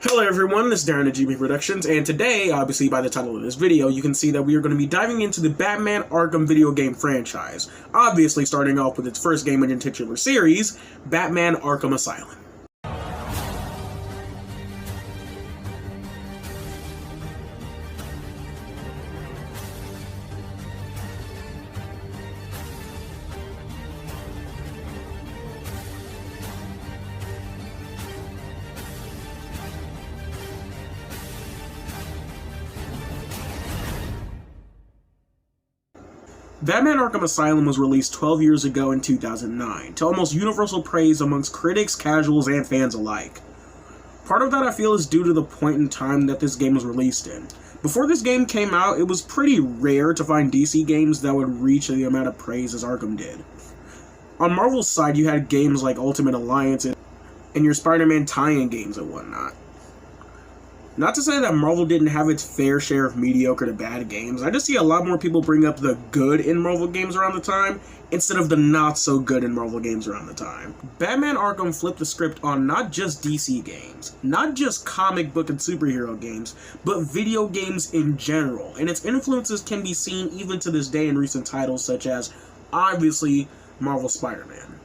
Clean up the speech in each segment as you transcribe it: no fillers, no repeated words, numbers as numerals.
Hello everyone, this is Darren at GNB Productions, and today, obviously by the title of this video, you can see that we are going to be diving into the Batman Arkham video game franchise, obviously starting off with its first game in the titular series, Batman Arkham Asylum. Batman Arkham Asylum was released 12 years ago in 2009, to almost universal praise amongst critics, casuals, and fans alike. Part of that I feel is due to the point in time that this game was released in. Before this game came out, it was pretty rare to find DC games that would reach the amount of praise as Arkham did. On Marvel's side, you had games like Ultimate Alliance and your Spider-Man tie-in games and whatnot. Not to say that Marvel didn't have its fair share of mediocre to bad games, I just see a lot more people bring up the good in Marvel games around the time, instead of the not so good in Marvel games around the time. Batman Arkham flipped the script on not just DC games, not just comic book and superhero games, but video games in general, and its influences can be seen even to this day in recent titles such as, obviously, Marvel's Spider-Man.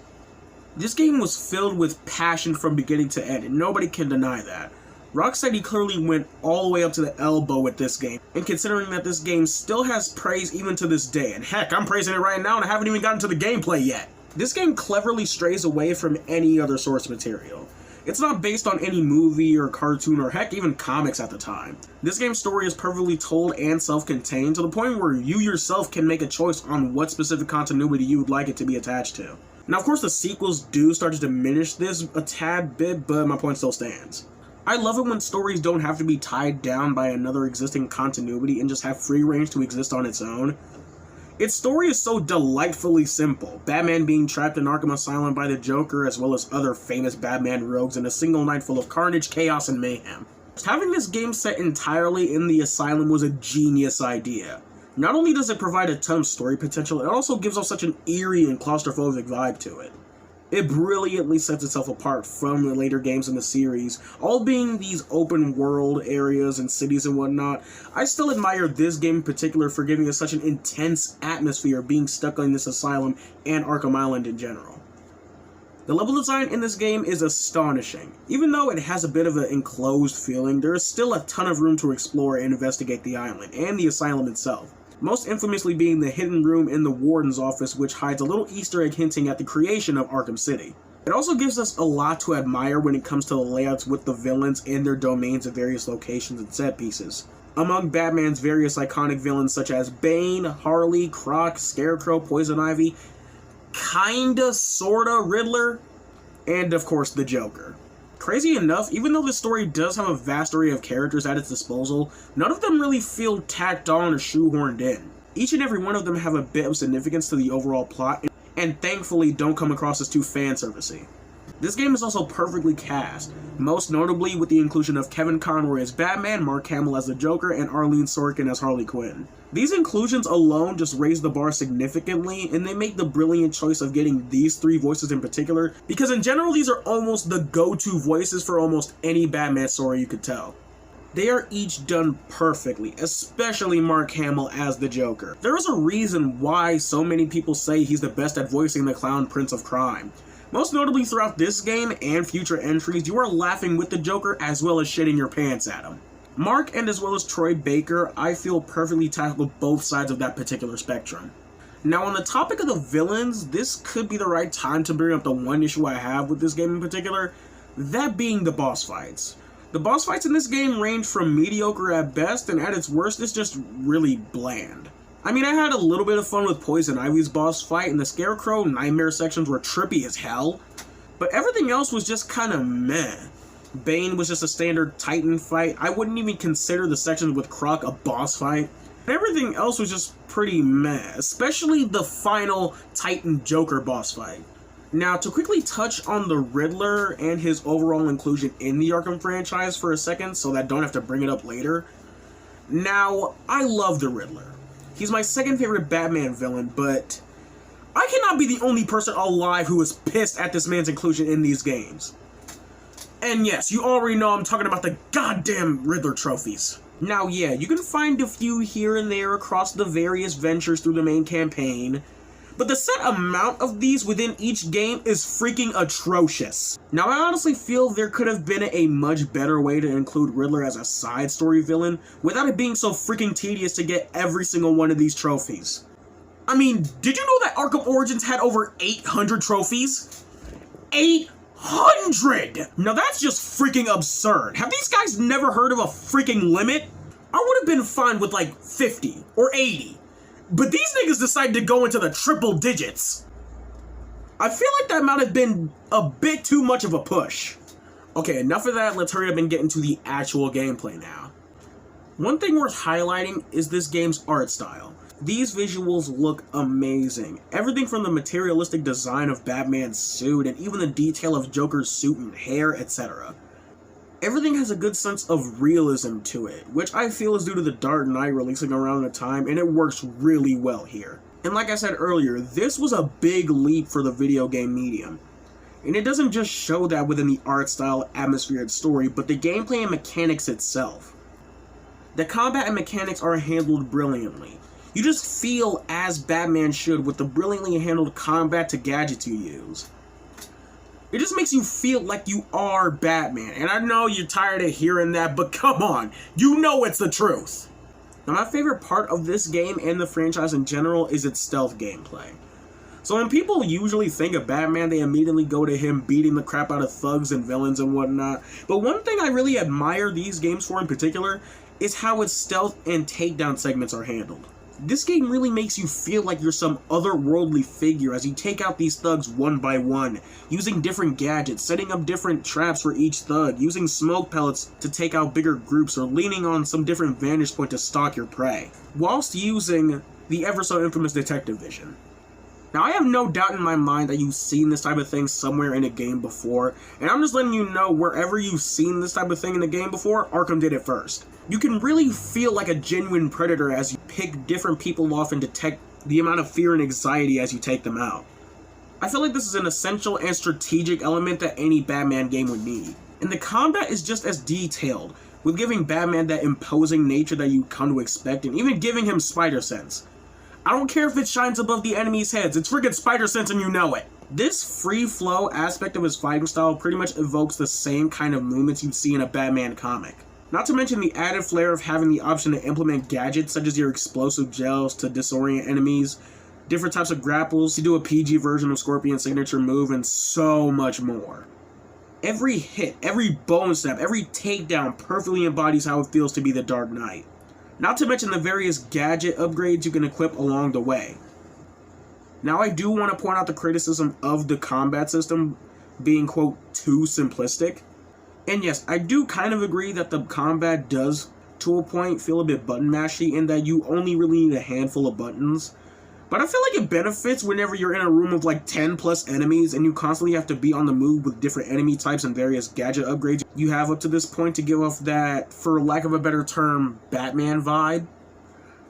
This game was filled with passion from beginning to end, and nobody can deny that. Rocksteady clearly went all the way up to the elbow with this game, and considering that this game still has praise even to this day, and heck, I'm praising it right now and I haven't even gotten to the gameplay yet. This game cleverly strays away from any other source material. It's not based on any movie or cartoon or heck, even comics at the time. This game's story is perfectly told and self-contained to the point where you yourself can make a choice on what specific continuity you would like it to be attached to. Now of course the sequels do start to diminish this a tad bit, but my point still stands. I love it when stories don't have to be tied down by another existing continuity and just have free range to exist on its own. Its story is so delightfully simple, Batman being trapped in Arkham Asylum by the Joker as well as other famous Batman rogues in a single night full of carnage, chaos, and mayhem. Having this game set entirely in the Asylum was a genius idea. Not only does it provide a ton of story potential, it also gives off such an eerie and claustrophobic vibe to it. It brilliantly sets itself apart from the later games in the series, all being these open world areas and cities and whatnot. I still admire this game in particular for giving us such an intense atmosphere being stuck in this asylum and Arkham Island in general. The level design in this game is astonishing. Even though it has a bit of an enclosed feeling, there is still a ton of room to explore and investigate the island and the asylum itself. Most infamously being the hidden room in the Warden's office, which hides a little Easter egg hinting at the creation of Arkham City. It also gives us a lot to admire when it comes to the layouts with the villains and their domains at various locations and set pieces. Among Batman's various iconic villains such as Bane, Harley, Croc, Scarecrow, Poison Ivy, kinda, sorta, Riddler, and of course the Joker. Crazy enough, even though this story does have a vast array of characters at its disposal, none of them really feel tacked on or shoehorned in. Each and every one of them have a bit of significance to the overall plot, and thankfully don't come across as too fan-servicey. This game is also perfectly cast, most notably with the inclusion of Kevin Conroy as Batman, Mark Hamill as the Joker, and Arlene Sorkin as Harley Quinn. These inclusions alone just raise the bar significantly, and they make the brilliant choice of getting these three voices in particular, because in general these are almost the go-to voices for almost any Batman story you could tell. They are each done perfectly, especially Mark Hamill as the Joker. There is a reason why so many people say he's the best at voicing the clown Prince of Crime. Most notably throughout this game and future entries, you are laughing with the Joker as well as shitting your pants at him. Mark and as well as Troy Baker, I feel perfectly tackle both sides of that particular spectrum. Now on the topic of the villains, this could be the right time to bring up the one issue I have with this game in particular, that being the boss fights. The boss fights in this game range from mediocre at best, and at its worst, it's just really bland. I mean, I had a little bit of fun with Poison Ivy's boss fight, and the Scarecrow Nightmare sections were trippy as hell, but everything else was just kinda meh. Bane was just a standard Titan fight. I wouldn't even consider the sections with Croc a boss fight. Everything else was just pretty meh, especially the final Titan Joker boss fight. Now, to quickly touch on the Riddler and his overall inclusion in the Arkham franchise for a second, so that I don't have to bring it up later. Now, I love the Riddler. He's my second favorite Batman villain, but I cannot be the only person alive who is pissed at this man's inclusion in these games. And yes, you already know I'm talking about the goddamn Riddler trophies. Now yeah, you can find a few here and there across the various ventures through the main campaign, but the set amount of these within each game is freaking atrocious. Now I honestly feel there could have been a much better way to include Riddler as a side story villain without it being so freaking tedious to get every single one of these trophies. I mean, did you know that Arkham Origins had over 800 trophies? 800! Now that's just freaking absurd. Have these guys never heard of a freaking limit? I would have been fine with like 50 or 80. But these niggas decided to go into the triple digits. I feel like that might have been a bit too much of a push. Okay, enough of that, let's hurry up and get into the actual gameplay now. One thing worth highlighting is this game's art style. These visuals look amazing. Everything from the materialistic design of Batman's suit and even the detail of Joker's suit and hair, etc. Everything has a good sense of realism to it, which I feel is due to The Dark Knight releasing around the time, and it works really well here. And like I said earlier, this was a big leap for the video game medium. And it doesn't just show that within the art style, atmosphere, and story, but the gameplay and mechanics itself. The combat and mechanics are handled brilliantly. You just feel as Batman should with the brilliantly handled combat to gadgets you use. It just makes you feel like you are Batman, and I know you're tired of hearing that, but come on, you know it's the truth! Now my favorite part of this game and the franchise in general is its stealth gameplay. So when people usually think of Batman, they immediately go to him beating the crap out of thugs and villains and whatnot, but one thing I really admire these games for in particular is how its stealth and takedown segments are handled. This game really makes you feel like you're some otherworldly figure as you take out these thugs one by one, using different gadgets, setting up different traps for each thug, using smoke pellets to take out bigger groups, or leaning on some different vantage point to stalk your prey, whilst using the ever so infamous detective vision. Now I have no doubt in my mind that you've seen this type of thing somewhere in a game before, and I'm just letting you know wherever you've seen this type of thing in a game before, Arkham did it first. You can really feel like a genuine predator as you pick different people off and detect the amount of fear and anxiety as you take them out. I feel like this is an essential and strategic element that any Batman game would need. And the combat is just as detailed, with giving Batman that imposing nature that you come to expect, and even giving him spider sense. I don't care if it shines above the enemy's heads, it's friggin' spider sense and you know it. This free flow aspect of his fighting style pretty much evokes the same kind of movements you'd see in a Batman comic. Not to mention the added flair of having the option to implement gadgets such as your explosive gels to disorient enemies, different types of grapples to do a PG version of Scorpion's signature move, and so much more. Every hit, every bone snap, every takedown perfectly embodies how it feels to be the Dark Knight. Not to mention the various gadget upgrades you can equip along the way. Now I do want to point out the criticism of the combat system being, quote, too simplistic. And yes, I do kind of agree that the combat does, to a point, feel a bit button mashy in that you only really need a handful of buttons. But I feel like it benefits whenever you're in a room of like 10 plus enemies and you constantly have to be on the move with different enemy types and various gadget upgrades you have up to this point to give off that, for lack of a better term, Batman vibe.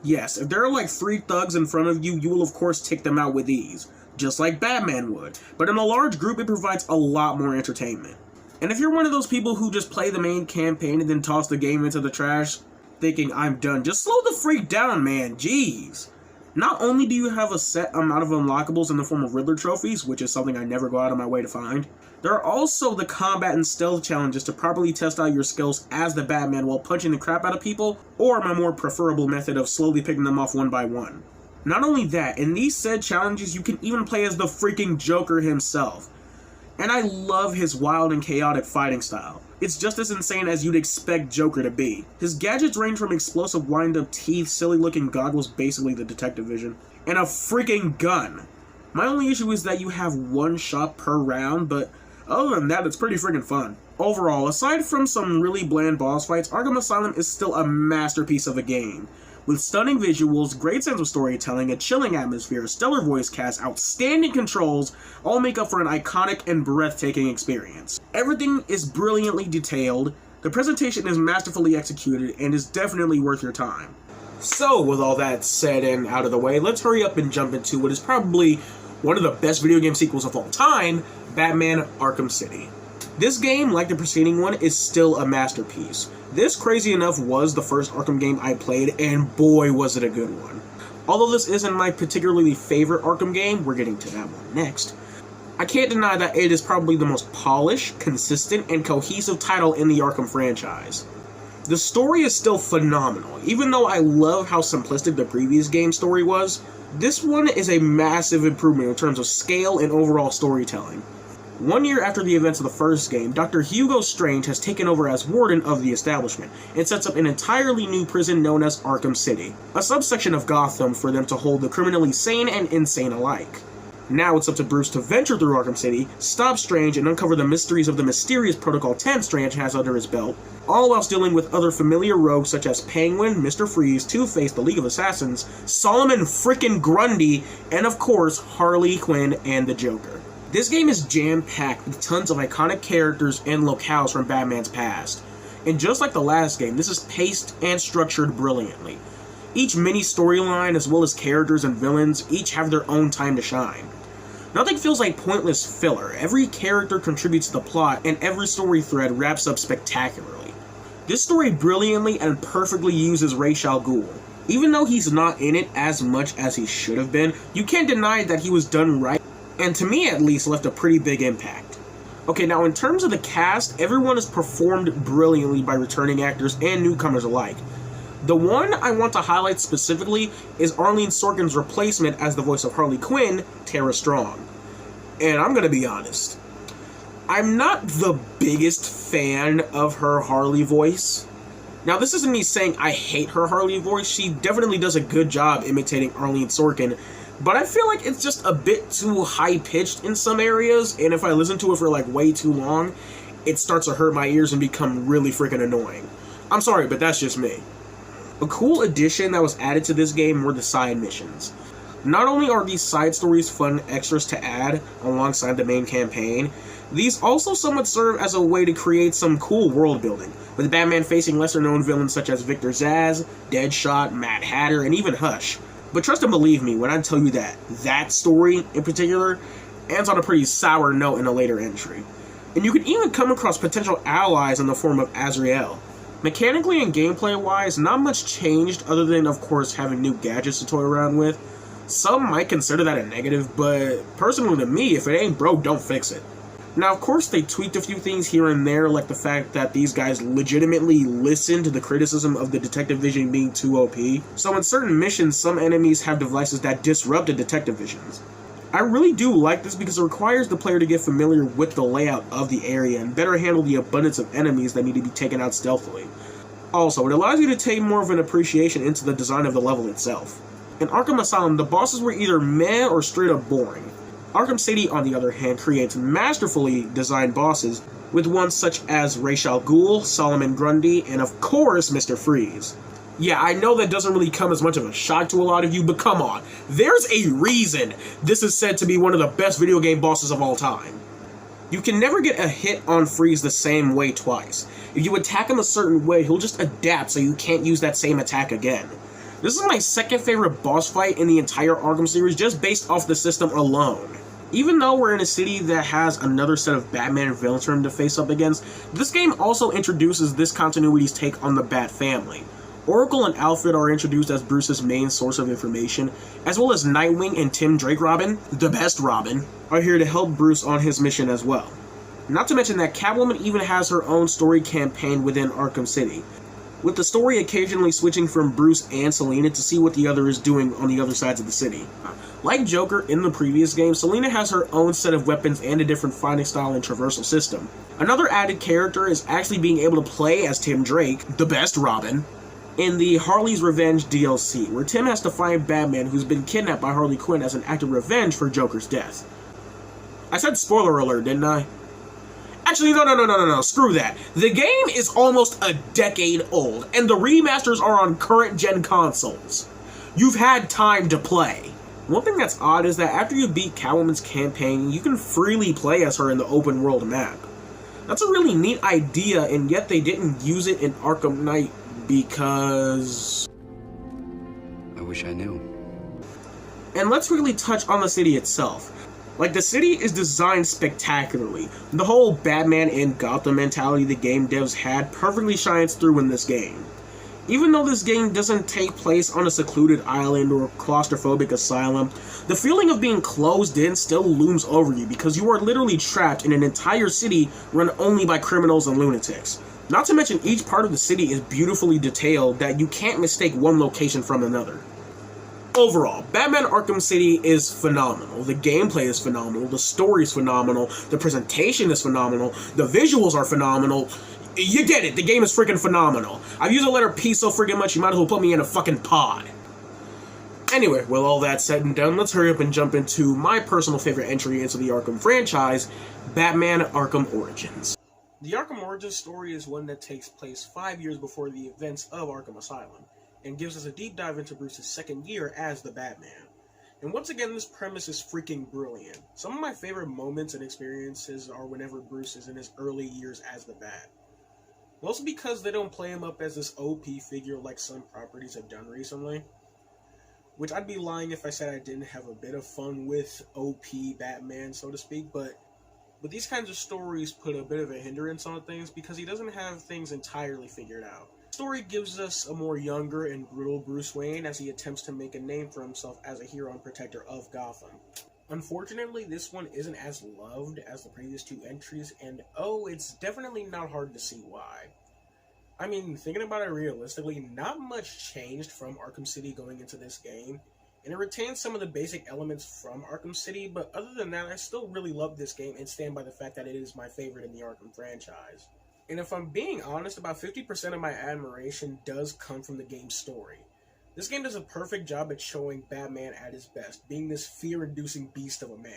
Yes, if there are like 3 thugs in front of you, you will of course take them out with ease, just like Batman would. But in a large group, it provides a lot more entertainment. And if you're one of those people who just play the main campaign and then toss the game into the trash, thinking, I'm done, just slow the freak down, man, jeez. Not only do you have a set amount of unlockables in the form of Riddler trophies, which is something I never go out of my way to find, there are also the combat and stealth challenges to properly test out your skills as the Batman while punching the crap out of people, or my more preferable method of slowly picking them off one by one. Not only that, in these said challenges you can even play as the freaking Joker himself. And I love his wild and chaotic fighting style. It's just as insane as you'd expect Joker to be. His gadgets range from explosive wind-up teeth, silly-looking goggles, basically the detective vision, and a freaking gun. My only issue is that you have 1 shot per round, but other than that, it's pretty freaking fun. Overall, aside from some really bland boss fights, Arkham Asylum is still a masterpiece of a game. With stunning visuals, great sense of storytelling, a chilling atmosphere, stellar voice cast, outstanding controls, all make up for an iconic and breathtaking experience. Everything is brilliantly detailed, the presentation is masterfully executed, and is definitely worth your time. So, with all that said and out of the way, let's hurry up and jump into what is probably one of the best video game sequels of all time, Batman Arkham City. This game, like the preceding one, is still a masterpiece. This, crazy enough, was the first Arkham game I played, and boy was it a good one. Although this isn't my particularly favorite Arkham game, we're getting to that one next, I can't deny that it is probably the most polished, consistent, and cohesive title in the Arkham franchise. The story is still phenomenal. Even though I love how simplistic the previous game's story was, this one is a massive improvement in terms of scale and overall storytelling. 1 year after the events of the first game, Dr. Hugo Strange has taken over as warden of the establishment and sets up an entirely new prison known as Arkham City, a subsection of Gotham for them to hold the criminally sane and insane alike. Now it's up to Bruce to venture through Arkham City, stop Strange, and uncover the mysteries of the mysterious Protocol 10 Strange has under his belt, all whilst dealing with other familiar rogues such as Penguin, Mr. Freeze, Two-Face, the League of Assassins, Solomon frickin' Grundy, and of course, Harley Quinn and the Joker. This game is jam-packed with tons of iconic characters and locales from Batman's past. And just like the last game, this is paced and structured brilliantly. Each mini storyline, as well as characters and villains, each have their own time to shine. Nothing feels like pointless filler. Every character contributes to the plot, and every story thread wraps up spectacularly. This story brilliantly and perfectly uses Ra's al Ghul. Even though he's not in it as much as he should have been, you can't deny that he was done right, and to me at least left a pretty big impact. Okay, now in terms of the cast, everyone is performed brilliantly by returning actors and newcomers alike. The one I want to highlight specifically is Arlene Sorkin's replacement as the voice of Harley Quinn, Tara Strong. And I'm gonna be honest, I'm not the biggest fan of her Harley voice. Now this isn't me saying I hate her Harley voice, she definitely does a good job imitating Arlene Sorkin, but I feel like it's just a bit too high-pitched in some areas, and if I listen to it for like way too long, it starts to hurt my ears and become really freaking annoying. I'm sorry, but that's just me. A cool addition that was added to this game were the side missions. Not only are these side stories fun extras to add alongside the main campaign, these also somewhat serve as a way to create some cool world building, with Batman facing lesser known villains such as Victor Zsasz, Deadshot, Mad Hatter, and even Hush. But trust and believe me when I tell you that that story in particular ends on a pretty sour note in a later entry. And you can even come across potential allies in the form of Azrael. Mechanically and gameplay-wise, not much changed other than, of course, having new gadgets to toy around with. Some might consider that a negative, but personally to me, if it ain't broke, don't fix it. Now, of course, they tweaked a few things here and there, like the fact that these guys legitimately listened to the criticism of the detective vision being too OP. So in certain missions, some enemies have devices that disrupt the detective visions. I really do like this because it requires the player to get familiar with the layout of the area and better handle the abundance of enemies that need to be taken out stealthily. Also, it allows you to take more of an appreciation into the design of the level itself. In Arkham Asylum, the bosses were either meh or straight up boring. Arkham City, on the other hand, creates masterfully designed bosses, with ones such as Ra's al Ghul, Solomon Grundy, and of course, Mr. Freeze. Yeah, I know that doesn't really come as much of a shock to a lot of you, but come on, there's a reason this is said to be one of the best video game bosses of all time. You can never get a hit on Freeze the same way twice. If you attack him a certain way, he'll just adapt so you can't use that same attack again. This is my second favorite boss fight in the entire Arkham series just based off the system alone. Even though we're in a city that has another set of Batman villains for him to face up against, this game also introduces this continuity's take on the Bat family. Oracle and Alfred are introduced as Bruce's main source of information, as well as Nightwing and Tim Drake Robin, the best Robin, are here to help Bruce on his mission as well. Not to mention that Catwoman even has her own story campaign within Arkham City, with the story occasionally switching from Bruce and Selina to see what the other is doing on the other sides of the city. Like Joker in the previous game, Selina has her own set of weapons and a different fighting style and traversal system. Another added character is actually being able to play as Tim Drake, the best Robin, in the Harley's Revenge DLC, where Tim has to find Batman, who's been kidnapped by Harley Quinn as an act of revenge for Joker's death. I said spoiler alert, didn't I? Actually, no, screw that. The game is almost a decade old, and the remasters are on current-gen consoles. You've had time to play. One thing that's odd is that after you beat Catwoman's campaign, you can freely play as her in the open-world map. That's a really neat idea, and yet they didn't use it in Arkham Knight because... I wish I knew. And let's really touch on the city itself. Like, the city is designed spectacularly. The whole Batman in Gotham mentality the game devs had perfectly shines through in this game. Even though this game doesn't take place on a secluded island or claustrophobic asylum, the feeling of being closed in still looms over you because you are literally trapped in an entire city run only by criminals and lunatics. Not to mention each part of the city is beautifully detailed that you can't mistake one location from another. Overall, Batman Arkham City is phenomenal. The gameplay is phenomenal, the story is phenomenal, the presentation is phenomenal, the visuals are phenomenal. You get it, the game is freaking phenomenal. I've used the letter P so freaking much, you might as well put me in a fucking pod. Anyway, with all that said and done, let's hurry up and jump into my personal favorite entry into the Arkham franchise, Batman Arkham Origins. The Arkham Origins story is one that takes place 5 years before the events of Arkham Asylum, and gives us a deep dive into Bruce's second year as the Batman. And once again, this premise is freaking brilliant. Some of my favorite moments and experiences are whenever Bruce is in his early years as the Bat. Mostly because they don't play him up as this OP figure like some properties have done recently. Which I'd be lying if I said I didn't have a bit of fun with OP Batman, so to speak, but these kinds of stories put a bit of a hindrance on things because he doesn't have things entirely figured out. The story gives us a more younger and brutal Bruce Wayne as he attempts to make a name for himself as a hero and protector of Gotham. Unfortunately, this one isn't as loved as the previous two entries, and it's definitely not hard to see why. I mean, thinking about it realistically, not much changed from Arkham City going into this game, and it retains some of the basic elements from Arkham City, but other than that, I still really love this game and stand by the fact that it is my favorite in the Arkham franchise. And if I'm being honest, about 50% of my admiration does come from the game's story. This game does a perfect job at showing Batman at his best, being this fear-inducing beast of a man.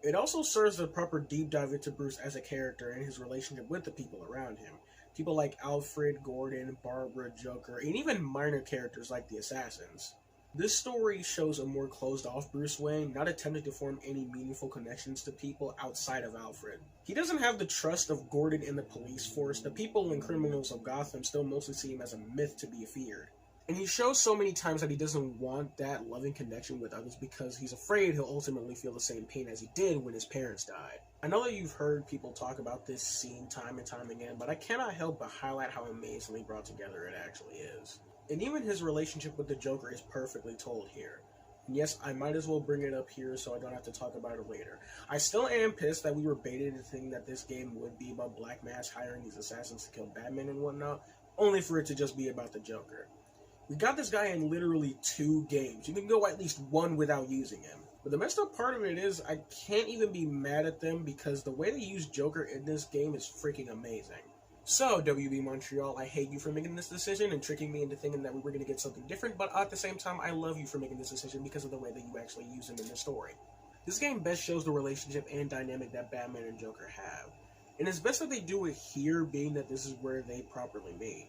It also serves as a proper deep dive into Bruce as a character and his relationship with the people around him. People like Alfred, Gordon, Barbara, Joker, and even minor characters like the Assassins. This story shows a more closed-off Bruce Wayne, not attempting to form any meaningful connections to people outside of Alfred. He doesn't have the trust of Gordon and the police force. The people and criminals of Gotham still mostly see him as a myth to be feared. And he shows so many times that he doesn't want that loving connection with others because he's afraid he'll ultimately feel the same pain as he did when his parents died. I know that you've heard people talk about this scene time and time again, but I cannot help but highlight how amazingly brought together it actually is. And even his relationship with the Joker is perfectly told here. And yes, I might as well bring it up here so I don't have to talk about it later. I still am pissed that we were baited into thinking that this game would be about Black Mask hiring these assassins to kill Batman and whatnot, only for it to just be about the Joker. We got this guy in literally 2 games. You can go at least 1 without using him. But the messed up part of it is I can't even be mad at them because the way they use Joker in this game is freaking amazing. So, WB Montreal, I hate you for making this decision and tricking me into thinking that we were going to get something different, but at the same time, I love you for making this decision because of the way that you actually use him in the story. This game best shows the relationship and dynamic that Batman and Joker have. And it's best that they do it here, being that this is where they properly meet.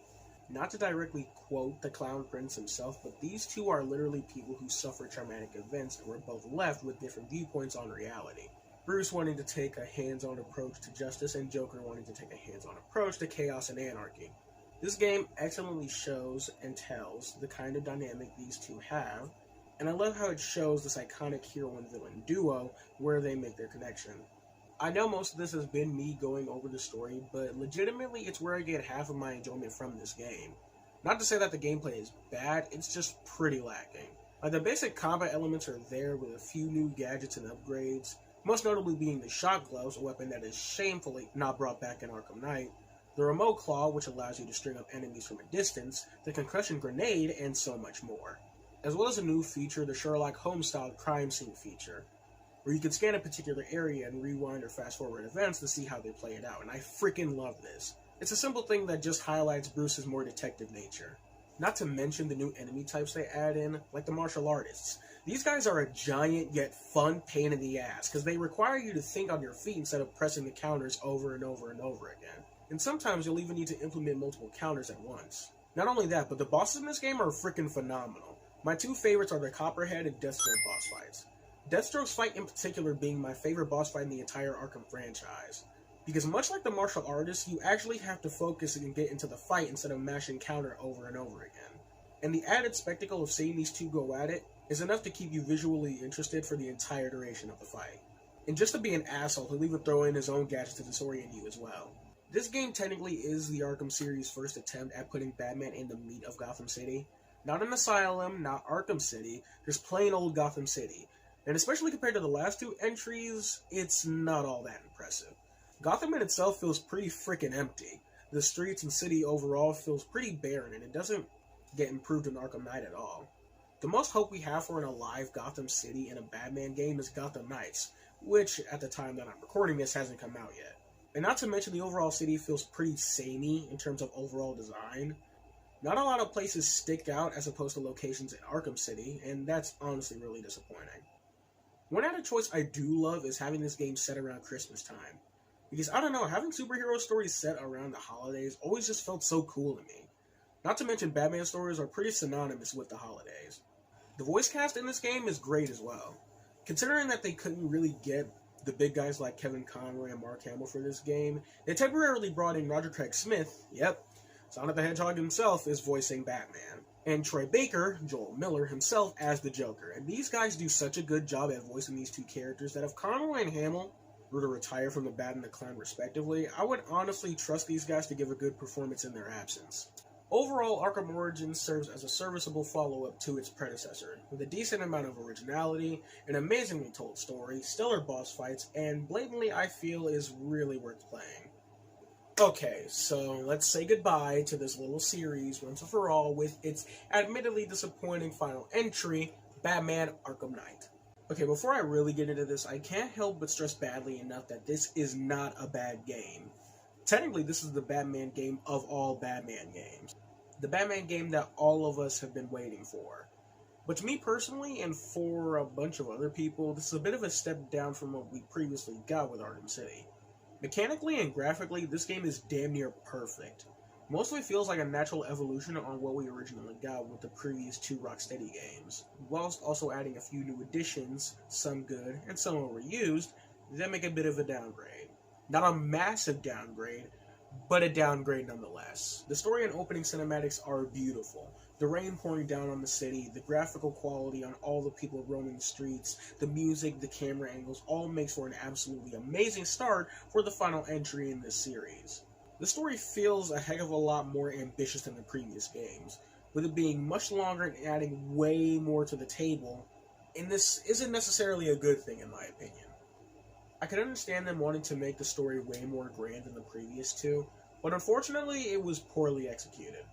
Not to directly quote the Clown Prince himself, but these two are literally people who suffered traumatic events and were both left with different viewpoints on reality. Bruce wanting to take a hands-on approach to justice, and Joker wanting to take a hands-on approach to chaos and anarchy. This game excellently shows and tells the kind of dynamic these two have, and I love how it shows this iconic hero and villain duo where they make their connection. I know most of this has been me going over the story, but legitimately it's where I get half of my enjoyment from this game. Not to say that the gameplay is bad, it's just pretty lacking. Like, the basic combat elements are there with a few new gadgets and upgrades, most notably being the Shock Gloves, a weapon that is shamefully not brought back in Arkham Knight, the Remote Claw, which allows you to string up enemies from a distance, the Concussion Grenade, and so much more. As well as a new feature, the Sherlock Holmes-style crime scene feature, where you can scan a particular area and rewind or fast-forward events to see how they play it out, and I freaking love this. It's a simple thing that just highlights Bruce's more detective nature. Not to mention the new enemy types they add in, like the martial artists. These guys are a giant yet fun pain in the ass, because they require you to think on your feet instead of pressing the counters over and over and over again. And sometimes you'll even need to implement multiple counters at once. Not only that, but the bosses in this game are freaking phenomenal. My 2 favorites are the Copperhead and Deathstroke boss fights. Deathstroke's fight in particular being my favorite boss fight in the entire Arkham franchise. Because much like the martial artist, you actually have to focus and get into the fight instead of mashing counter over and over again. And the added spectacle of seeing these two go at it is enough to keep you visually interested for the entire duration of the fight. And just to be an asshole, he'll even throw in his own gadgets to disorient you as well. This game technically is the Arkham series' first attempt at putting Batman in the meat of Gotham City. Not an asylum, not Arkham City, just plain old Gotham City. And especially compared to the last two entries, it's not all that impressive. Gotham in itself feels pretty freaking empty. The streets and city overall feels pretty barren, and it doesn't get improved in Arkham Knight at all. The most hope we have for an alive Gotham City in a Batman game is Gotham Knights, which, at the time that I'm recording this, hasn't come out yet. And not to mention the overall city feels pretty samey in terms of overall design. Not a lot of places stick out as opposed to locations in Arkham City, and that's honestly really disappointing. One added choice I do love is having this game set around Christmas time. Because, I don't know, having superhero stories set around the holidays always just felt so cool to me. Not to mention Batman stories are pretty synonymous with the holidays. The voice cast in this game is great as well. Considering that they couldn't really get the big guys like Kevin Conroy and Mark Hamill for this game, they temporarily brought in Roger Craig Smith, yep, Sonic the Hedgehog himself is voicing Batman, and Troy Baker, Joel Miller himself, as the Joker. And these guys do such a good job at voicing these two characters that if Conroy and Hamill were to retire from the Bat and the Clown respectively, I would honestly trust these guys to give a good performance in their absence. Overall, Arkham Origins serves as a serviceable follow-up to its predecessor, with a decent amount of originality, an amazingly told story, stellar boss fights, and blatantly I feel is really worth playing. Okay, so let's say goodbye to this little series once and for all with its admittedly disappointing final entry, Batman Arkham Knight. Okay, before I really get into this, I can't help but stress badly enough that this is not a bad game. Technically, this is the Batman game of all Batman games. The Batman game that all of us have been waiting for. But to me personally, and for a bunch of other people, this is a bit of a step down from what we previously got with Arkham City. Mechanically and graphically, this game is damn near perfect. Most of it feels like a natural evolution on what we originally got with the previous two Rocksteady games, whilst also adding a few new additions, some good and some overused, that make a bit of a downgrade. Not a massive downgrade, but a downgrade nonetheless. The story and opening cinematics are beautiful. The rain pouring down on the city, the graphical quality on all the people roaming the streets, the music, the camera angles, all makes for an absolutely amazing start for the final entry in this series. The story feels a heck of a lot more ambitious than the previous games, with it being much longer and adding way more to the table, and this isn't necessarily a good thing in my opinion. I can understand them wanting to make the story way more grand than the previous two, but unfortunately it was poorly executed.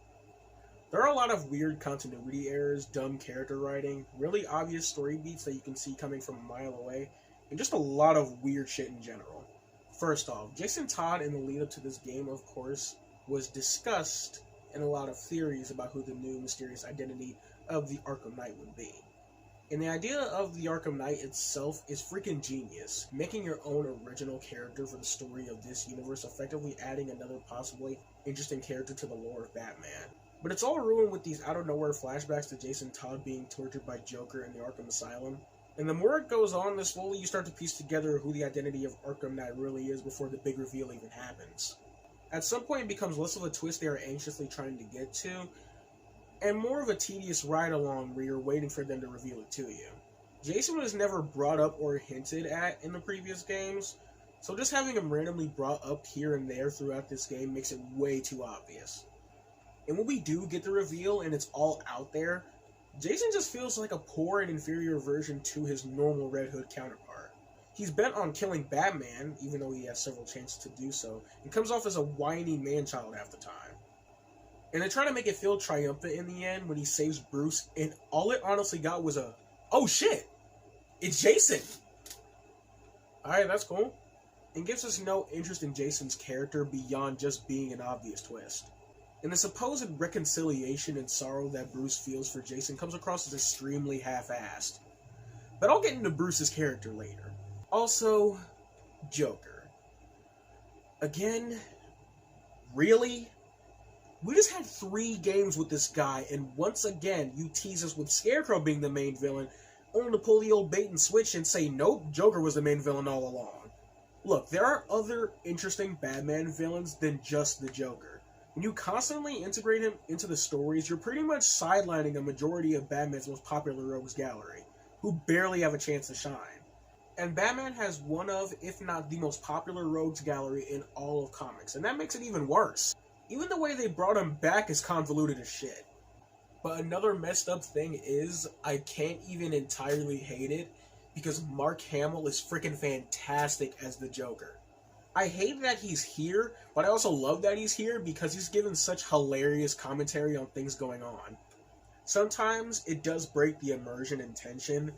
There are a lot of weird continuity errors, dumb character writing, really obvious story beats that you can see coming from a mile away, and just a lot of weird shit in general. First off, Jason Todd in the lead up to this game, of course, was discussed in a lot of theories about who the new mysterious identity of the Arkham Knight would be. And the idea of the Arkham Knight itself is freaking genius, making your own original character for the story of this universe, effectively adding another possibly interesting character to the lore of Batman. But it's all ruined with these out-of-nowhere flashbacks to Jason Todd being tortured by Joker in the Arkham Asylum. And the more it goes on, the slowly you start to piece together who the identity of Arkham Knight really is before the big reveal even happens. At some point it becomes less of a twist they are anxiously trying to get to, and more of a tedious ride-along where you're waiting for them to reveal it to you. Jason was never brought up or hinted at in the previous games, so just having him randomly brought up here and there throughout this game makes it way too obvious. And when we do get the reveal and it's all out there, Jason just feels like a poor and inferior version to his normal Red Hood counterpart. He's bent on killing Batman, even though he has several chances to do so, and comes off as a whiny man-child half the time. And they try to make it feel triumphant in the end when he saves Bruce, and all it honestly got was a, oh shit, it's Jason! Alright, that's cool. And gives us no interest in Jason's character beyond just being an obvious twist. And the supposed reconciliation and sorrow that Bruce feels for Jason comes across as extremely half-assed. But I'll get into Bruce's character later. Also, Joker. Again? Really? We just had 3 games with this guy, and once again, you tease us with Scarecrow being the main villain, only to pull the old bait and switch and say, nope, Joker was the main villain all along. Look, there are other interesting Batman villains than just the Joker. When you constantly integrate him into the stories, you're pretty much sidelining a majority of Batman's most popular rogues gallery, who barely have a chance to shine. And Batman has one of, if not the most popular rogues gallery in all of comics, and that makes it even worse. Even the way they brought him back is convoluted as shit. But another messed up thing is, I can't even entirely hate it, because Mark Hamill is freaking fantastic as the Joker. I hate that he's here, but I also love that he's here because he's given such hilarious commentary on things going on. Sometimes it does break the immersion and tension,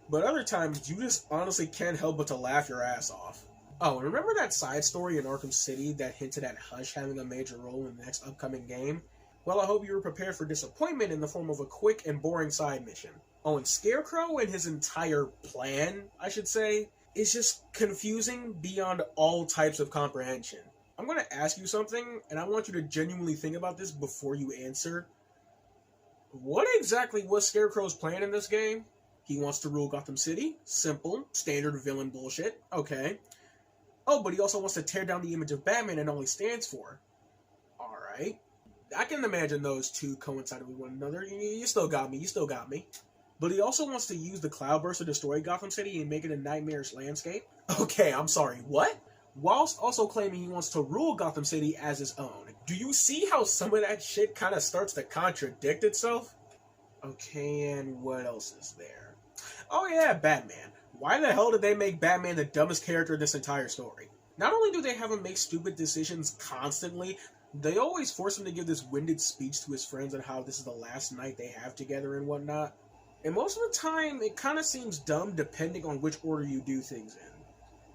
but other times you just honestly can't help but to laugh your ass off. Oh, and remember that side story in Arkham City that hinted at Hush having a major role in the next upcoming game? Well, I hope you were prepared for disappointment in the form of a quick and boring side mission. Oh, and Scarecrow and his entire plan, I should say, is just confusing beyond all types of comprehension. I'm going to ask you something, and I want you to genuinely think about this before you answer. What exactly was Scarecrow's plan in this game? He wants to rule Gotham City. Simple, standard villain bullshit. Okay. Oh, but he also wants to tear down the image of Batman and all he stands for. Alright. I can imagine those two coinciding with one another. You still got me. But he also wants to use the Cloudburst to destroy Gotham City and make it a nightmarish landscape. Okay, I'm sorry, what? Whilst also claiming he wants to rule Gotham City as his own. Do you see how some of that shit kind of starts to contradict itself? Okay, and what else is there? Oh yeah, Batman. Why the hell did they make Batman the dumbest character in this entire story? Not only do they have him make stupid decisions constantly, they always force him to give this winded speech to his friends on how this is the last night they have together and whatnot. And most of the time, it kind of seems dumb depending on which order you do things in.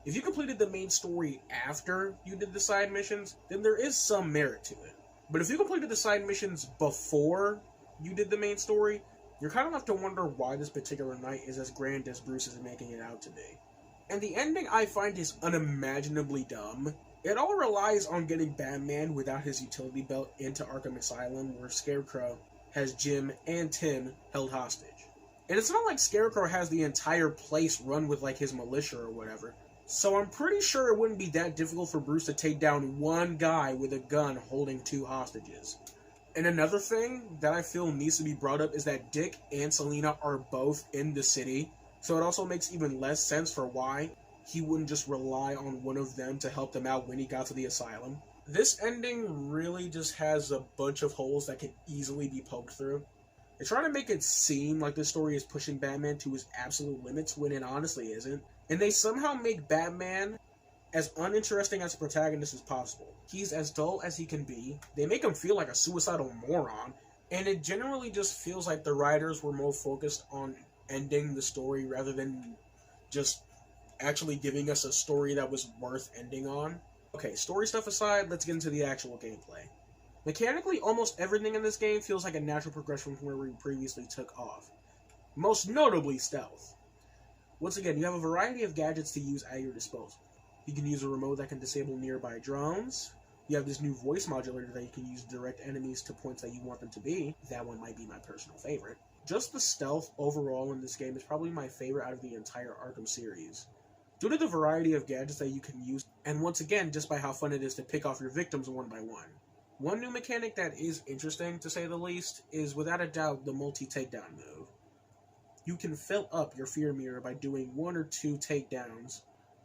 If you completed the main story after you did the side missions, then there is some merit to it. But if you completed the side missions before you did the main story, you're kind of left to wonder why this particular night is as grand as Bruce is making it out to be. And the ending I find is unimaginably dumb. It all relies on getting Batman without his utility belt into Arkham Asylum, where Scarecrow has Jim and Tim held hostage. And it's not like Scarecrow has the entire place run with like his militia or whatever. So I'm pretty sure it wouldn't be that difficult for Bruce to take down one guy with a gun holding two hostages. And another thing that I feel needs to be brought up is that Dick and Selina are both in the city. So it also makes even less sense for why he wouldn't just rely on one of them to help them out when he got to the asylum. This ending really just has a bunch of holes that can easily be poked through. They're trying to make it seem like this story is pushing Batman to his absolute limits when it honestly isn't. And they somehow make Batman as uninteresting as a protagonist as possible. He's as dull as he can be. They make him feel like a suicidal moron. And it generally just feels like the writers were more focused on ending the story rather than just actually giving us a story that was worth ending on. Okay, story stuff aside, let's get into the actual gameplay. Mechanically, almost everything in this game feels like a natural progression from where we previously took off. Most notably, stealth. Once again, you have a variety of gadgets to use at your disposal. You can use a remote that can disable nearby drones. You have this new voice modulator that you can use to direct enemies to points that you want them to be. That one might be my personal favorite. Just the stealth overall in this game is probably my favorite out of the entire Arkham series, due to the variety of gadgets that you can use, and once again, just by how fun it is to pick off your victims one by one. One new mechanic that is interesting, to say the least, is without a doubt the multi-takedown move. You can fill up your fear meter by doing one or two takedowns,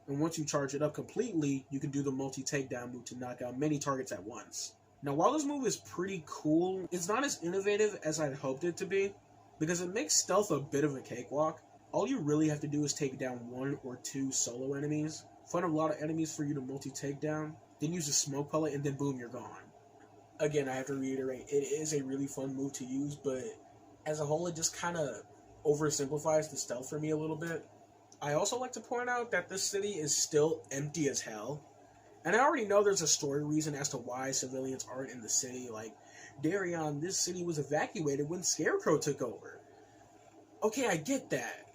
and once you charge it up completely, you can do the multi-takedown move to knock out many targets at once. Now, while this move is pretty cool, it's not as innovative as I'd hoped it to be, because it makes stealth a bit of a cakewalk. All you really have to do is take down one or two solo enemies, find a lot of enemies for you to multi-takedown, then use a smoke pellet, and then boom, you're gone. Again, I have to reiterate, it is a really fun move to use, but as a whole, it just kind of oversimplifies the stealth for me a little bit. I also like to point out that this city is still empty as hell, and I already know there's a story reason as to why civilians aren't in the city. Like, Darien, this city was evacuated when Scarecrow took over. Okay, I get that,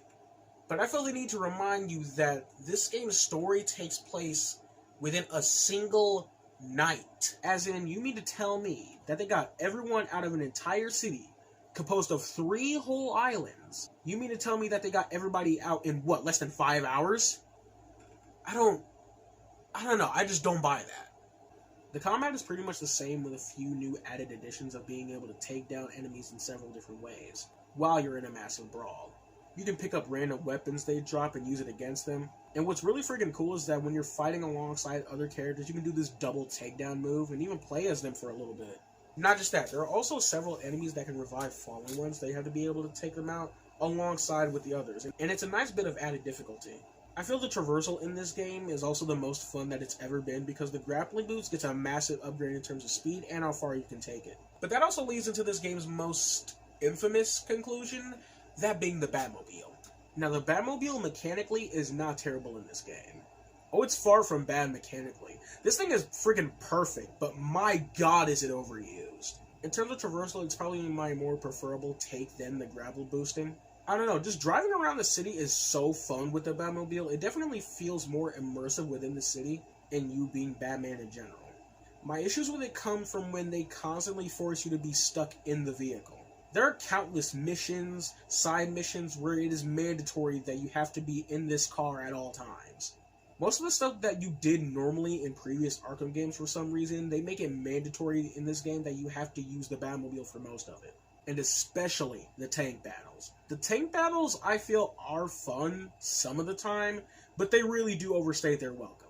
but I feel the need to remind you that this game's story takes place within a single night. As in, you mean to tell me that they got everyone out of an entire city composed of 3 whole islands? You mean to tell me that they got everybody out in, what, less than 5 hours? I don't know, I just don't buy that. The combat is pretty much the same with a few new added additions of being able to take down enemies in several different ways while you're in a massive brawl. You can pick up random weapons they drop and use it against them. And what's really freaking cool is that when you're fighting alongside other characters, you can do this double takedown move and even play as them for a little bit. Not just that, there are also several enemies that can revive fallen ones. They have to be able to take them out alongside with the others. And it's a nice bit of added difficulty. I feel the traversal in this game is also the most fun that it's ever been because the grappling boots gets a massive upgrade in terms of speed and how far you can take it. But that also leads into this game's most infamous conclusion, that being the Batmobile. Now, the Batmobile mechanically is not terrible in this game. Oh, it's far from bad mechanically. This thing is freaking perfect, but my god is it overused. In terms of traversal, it's probably my more preferable take than the grapple boosting. I don't know, just driving around the city is so fun with the Batmobile. It definitely feels more immersive within the city and you being Batman in general. My issues with it come from when they constantly force you to be stuck in the vehicle. There are countless missions, side missions, where it is mandatory that you have to be in this car at all times. Most of the stuff that you did normally in previous Arkham games for some reason, they make it mandatory in this game that you have to use the Batmobile for most of it. And especially the tank battles. The tank battles, I feel, are fun some of the time, but they really do overstay their welcome.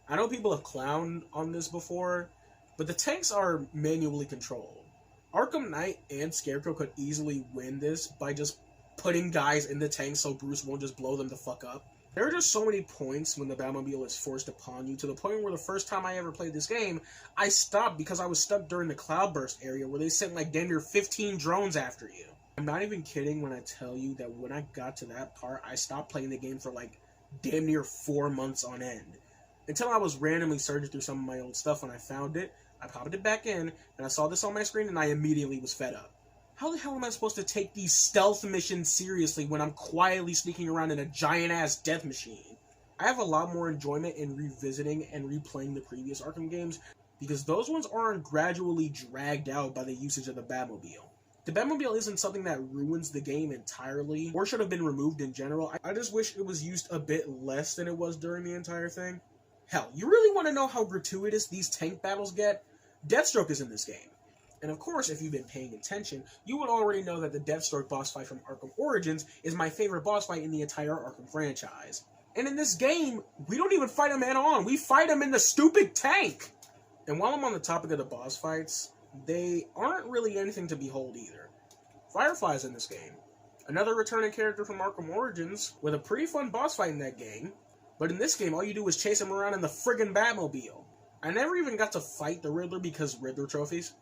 I know people have clowned on this before, but the tanks are manually controlled. Arkham Knight and Scarecrow could easily win this by just putting guys in the tank so Bruce won't just blow them the fuck up. There are just so many points when the Batmobile is forced upon you, to the point where the first time I ever played this game, I stopped because I was stuck during the Cloudburst area where they sent like damn near 15 drones after you. I'm not even kidding when I tell you that when I got to that part, I stopped playing the game for like damn near 4 months on end. Until I was randomly searching through some of my old stuff and I found it, I popped it back in, and I saw this on my screen and I immediately was fed up. How the hell am I supposed to take these stealth missions seriously when I'm quietly sneaking around in a giant-ass death machine? I have a lot more enjoyment in revisiting and replaying the previous Arkham games because those ones aren't gradually dragged out by the usage of the Batmobile. The Batmobile isn't something that ruins the game entirely or should have been removed in general. I just wish it was used a bit less than it was during the entire thing. Hell, you really want to know how gratuitous these tank battles get? Deathstroke is in this game. And of course, if you've been paying attention, you would already know that the Deathstroke boss fight from Arkham Origins is my favorite boss fight in the entire Arkham franchise. And in this game, we don't even fight him head-on, we fight him in the stupid tank! And while I'm on the topic of the boss fights, they aren't really anything to behold either. Firefly's in this game. Another returning character from Arkham Origins, with a pretty fun boss fight in that game, but in this game all you do is chase him around in the friggin' Batmobile. I never even got to fight the Riddler because Riddler trophies.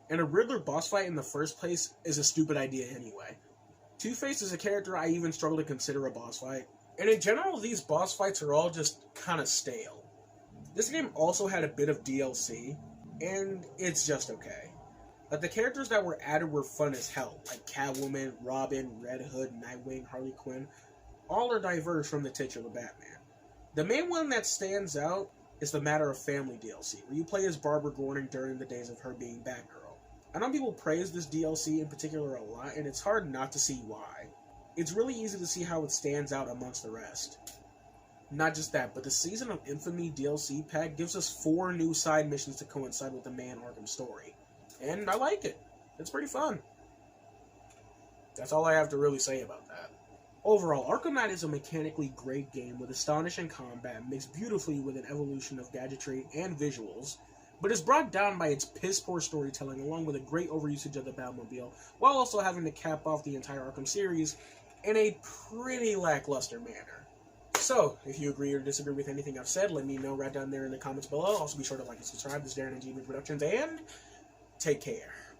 And a Riddler boss fight in the first place is a stupid idea anyway. Two-Face is a character I even struggle to consider a boss fight. And in general, these boss fights are all just kinda stale. This game also had a bit of DLC, and it's just okay. Like, the characters that were added were fun as hell, like Catwoman, Robin, Red Hood, Nightwing, Harley Quinn. All are diverse from the titular Batman. The main one that stands out is the Matter of Family DLC, where you play as Barbara Gordon during the days of her being Batgirl. I know people praise this DLC in particular a lot, and it's hard not to see why. It's really easy to see how it stands out amongst the rest. Not just that, but the Season of Infamy DLC pack gives us 4 new side missions to coincide with the Man Arkham story. And I like it. It's pretty fun. That's all I have to really say about that. Overall, Arkham Knight is a mechanically great game with astonishing combat mixed beautifully with an evolution of gadgetry and visuals, but is brought down by its piss-poor storytelling along with a great overusage of the Batmobile, while also having to cap off the entire Arkham series in a pretty lackluster manner. So, if you agree or disagree with anything I've said, let me know right down there in the comments below. Also be sure to like and subscribe. This is Darren and GNB Productions, and take care.